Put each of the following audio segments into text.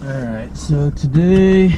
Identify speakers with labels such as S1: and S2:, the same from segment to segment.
S1: Alright, so today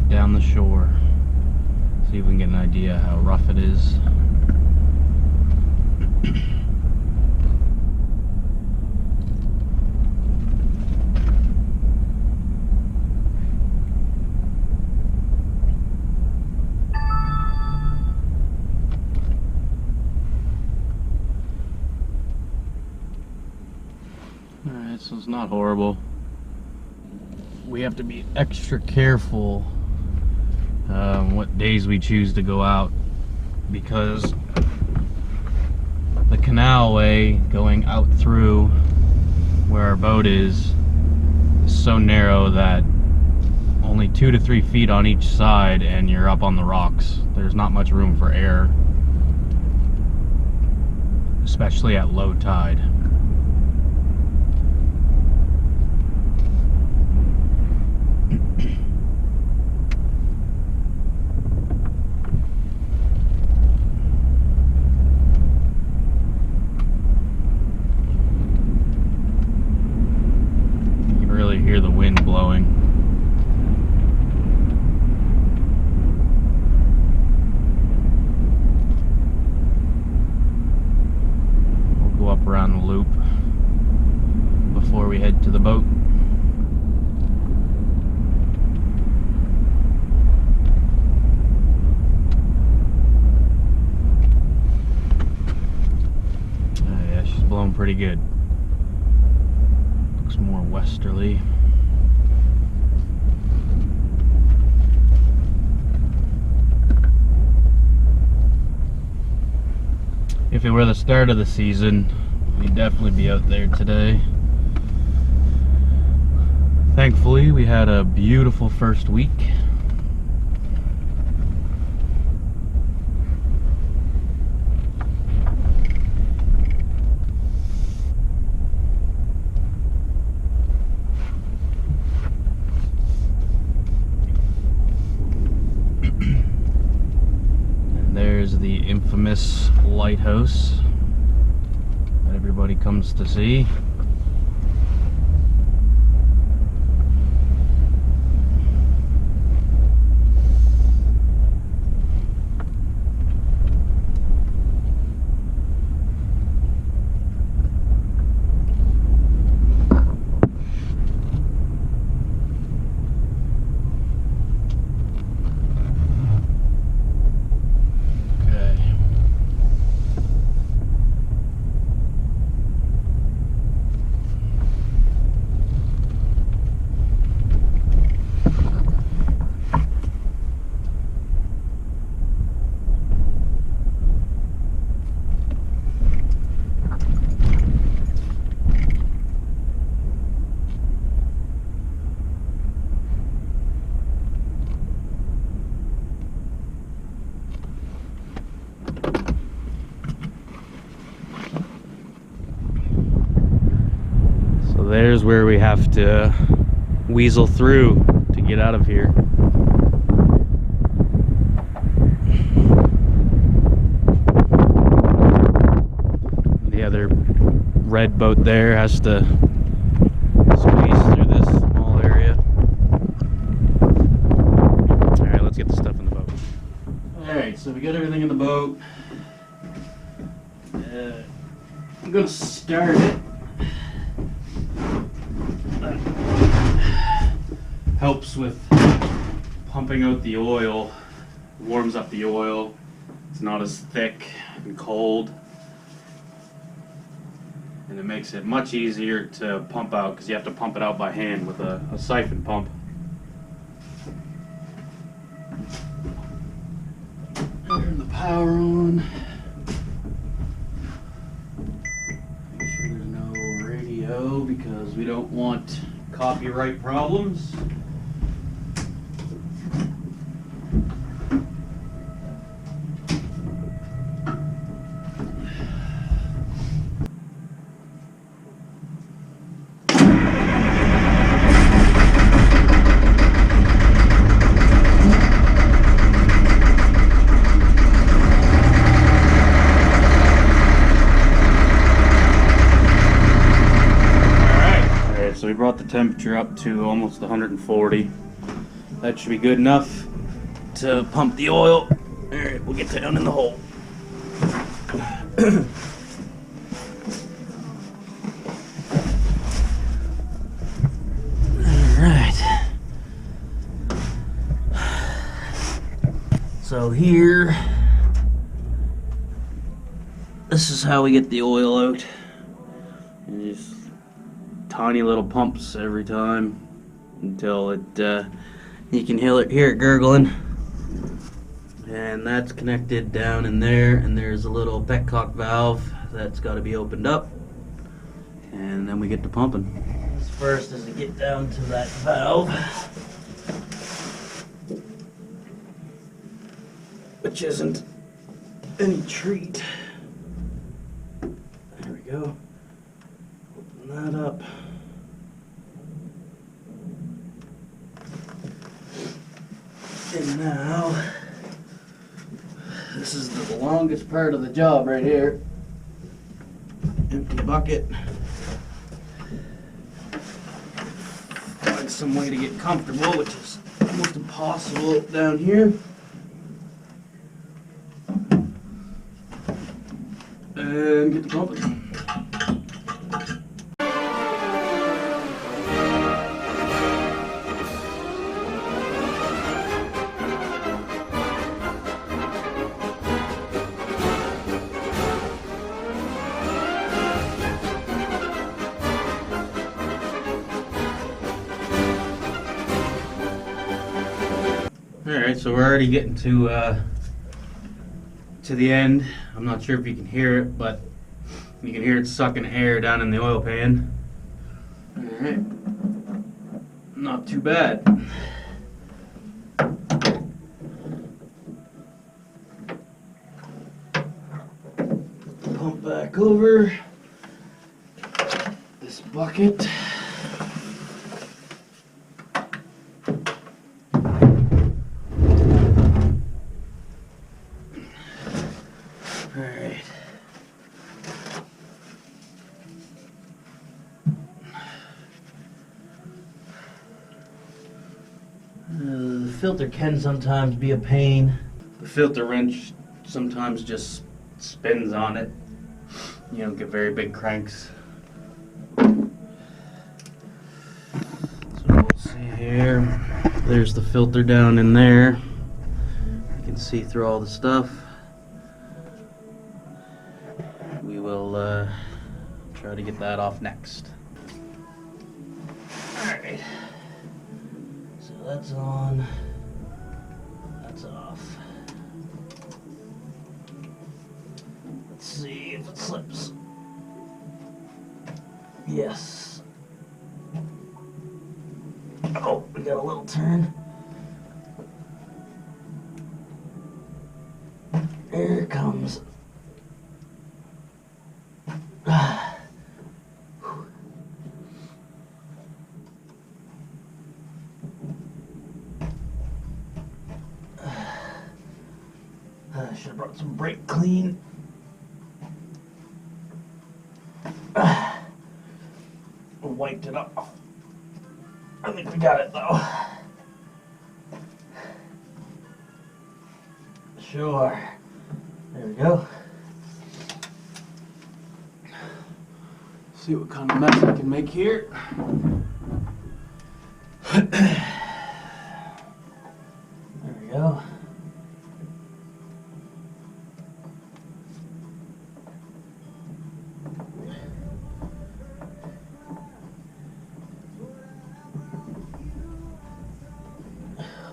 S1: down the shore, see if we can get an idea how rough it is. Alright, so it's not horrible. We have to be extra careful what days we choose to go out, because the canalway going out through where our boat is so narrow that only 2 to 3 feet on each side and you're up on the rocks. There's not much room for air, especially at low tide. Hear the wind blowing. We'll go up around the loop before we head to the boat. Oh yeah, she's blowing pretty good. Looks more westerly. If it were the start of the season, we'd definitely be out there today. Thankfully, we had a beautiful first week. There's the infamous lighthouse that everybody comes to see. there's where we have to weasel through to get out of here. The other red boat there has to squeeze through this small area. Alright, let's get the stuff in the boat. Alright, so we got everything in the boat. I'm gonna start it. That helps with pumping out the oil, warms up the oil. It's not as thick and cold, and it makes it much easier to pump out because you have to pump it out by hand with a siphon pump. Turn the power on. Make sure there's no radio because we don't want copyright problems. So we brought the temperature up to almost 140. That should be good enough to pump the oil. Alright, we'll get down in the hole. Alright. So here, this is how we get the oil out. You just tiny little pumps every time until it you can hear it gurgling, and that's connected down in there, and there's a little petcock valve that's got to be opened up, and then we get to pumping. First is to get down to that valve, which isn't any treat. There we go. Open that up. And now, this is the longest part of the job right here. Empty bucket. Find some way to get comfortable, which is almost impossible down here. And get the pumping. Alright, so we're already getting to the end. I'm not sure if you can hear it, but you can hear it sucking air down in the oil pan. Alright, not too bad. Pump back over this bucket. Alright. The filter can sometimes be a pain. The filter wrench sometimes just spins on it. You don't get very big cranks. So we'll see here. There's the filter down in there. You can see through all the stuff. We will try to get that off next. Alright. So that's on. That's off. Let's see if it slips. Yes. Oh, we got a little turn. Here it comes. I should have brought some brake clean. Wiped it off. I think we got it though. Sure. There we go. See what kind of mess I can make here. There we go.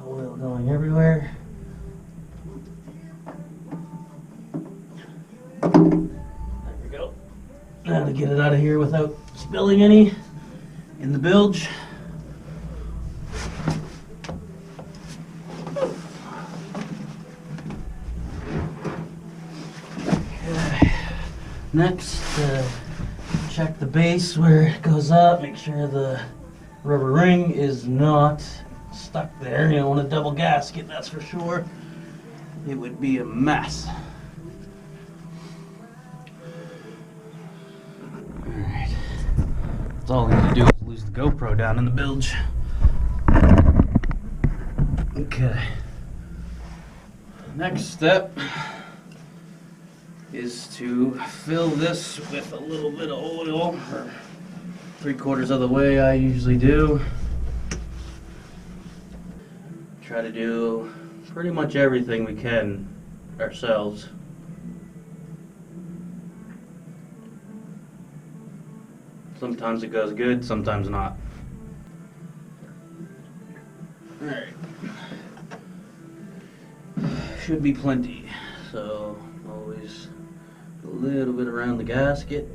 S1: Oil going everywhere. There we go. Now to get it out of here without spilling any in the bilge. Okay. Next, check the base where it goes up. Make sure the rubber ring is not stuck there. You don't want a double gasket, that's for sure. It would be a mess. Alright. That's all we need to do is lose the GoPro down in the bilge. Okay. Next step is to fill this with a little bit of oil, or 3/4 of the way I usually do. Try to do pretty much everything we can ourselves. Sometimes it goes good, sometimes not. Alright. Should be plenty, so always a little bit around the gasket.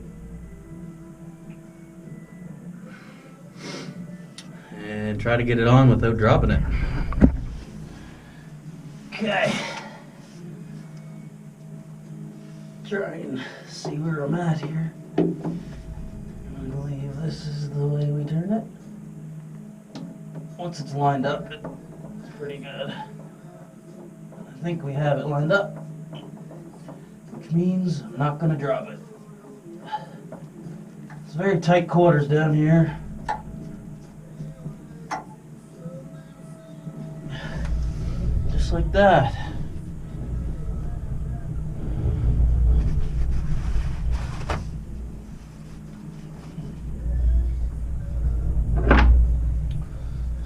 S1: And try to get it on without dropping it. Okay. Try and see where I'm at here. I believe this is the way we turn it. Once it's lined up, it's pretty good. I think we have it lined up, which means I'm not going to drop it. It's very tight quarters down here. Just like that.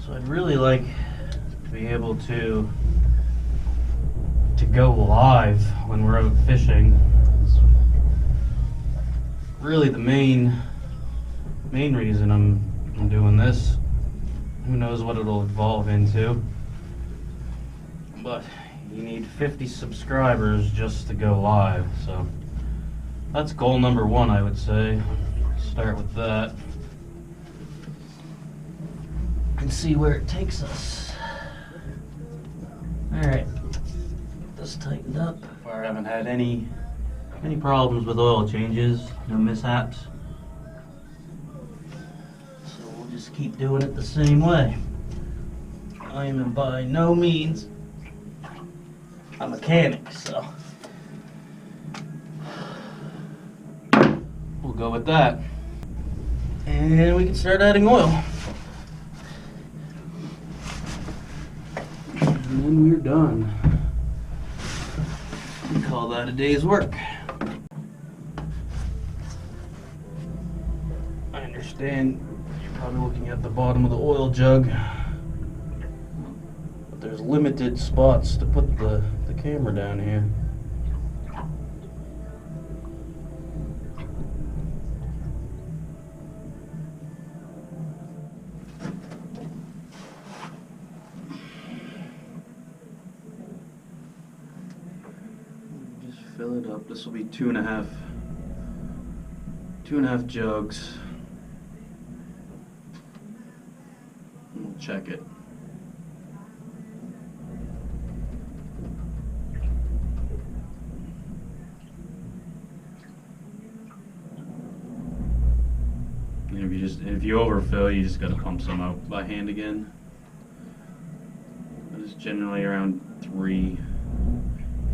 S1: So I'd really like to be able to go live when we're out fishing. It's really the main reason I'm doing this. Who knows what it'll evolve into. But you need 50 subscribers just to go live, so that's goal number 1, I would say. Start with that and see where it takes us. Alright, get this tightened up. So far I haven't had any problems with oil changes, no mishaps. So we'll just keep doing it the same way. I am by no means a mechanic, so we'll go with that. And we can start adding oil. And then we're done. We call that a day's work. I understand you're probably looking at the bottom of the oil jug, but there's limited spots to put the camera down here. Just fill it up. This will be two and a half jugs. And we'll check it. If you overfill, you just gotta pump some out by hand again. It's generally around 3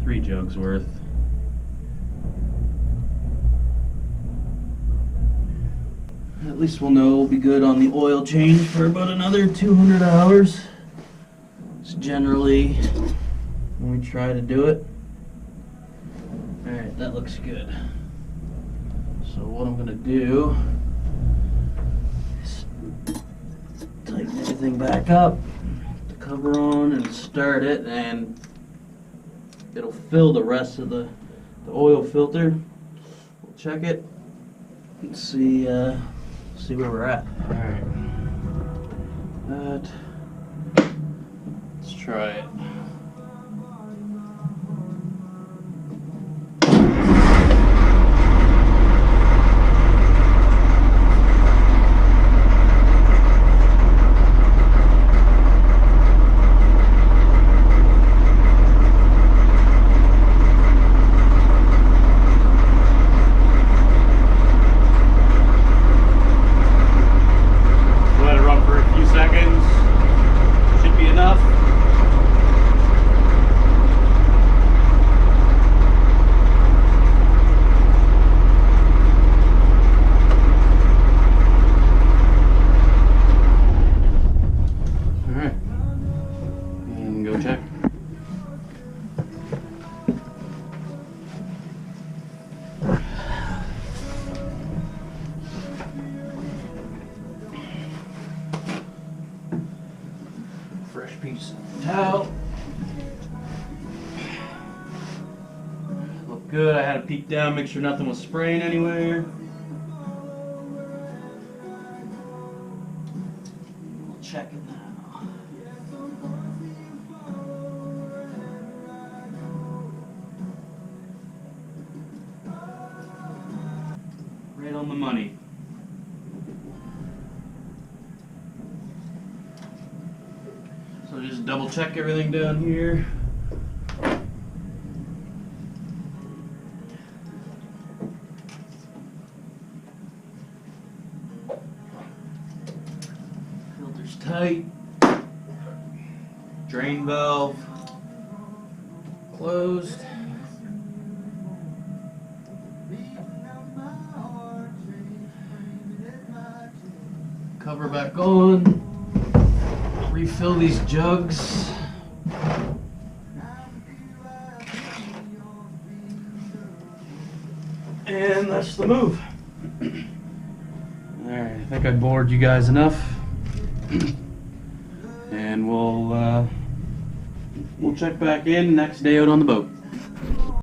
S1: 3 jugs worth. At least we'll know we'll be good on the oil change for about another 200 hours. It's generally when we try to do it. Alright, that looks good. So what I'm gonna do is tighten everything back up, put the cover on and start it, and it'll fill the rest of the oil filter. We'll check it and see where we're at. Alright. Let's try it. Fresh piece of towel. Look good. I had to peek down, make sure nothing was spraying anywhere. We'll check it now. Right on the money. So just double check everything down here. Filter's tight. Drain valve closed. Cover back on. Refill these jugs. And that's the move. Alright, I think I bored you guys enough. And we'll check back in next day out on the boat.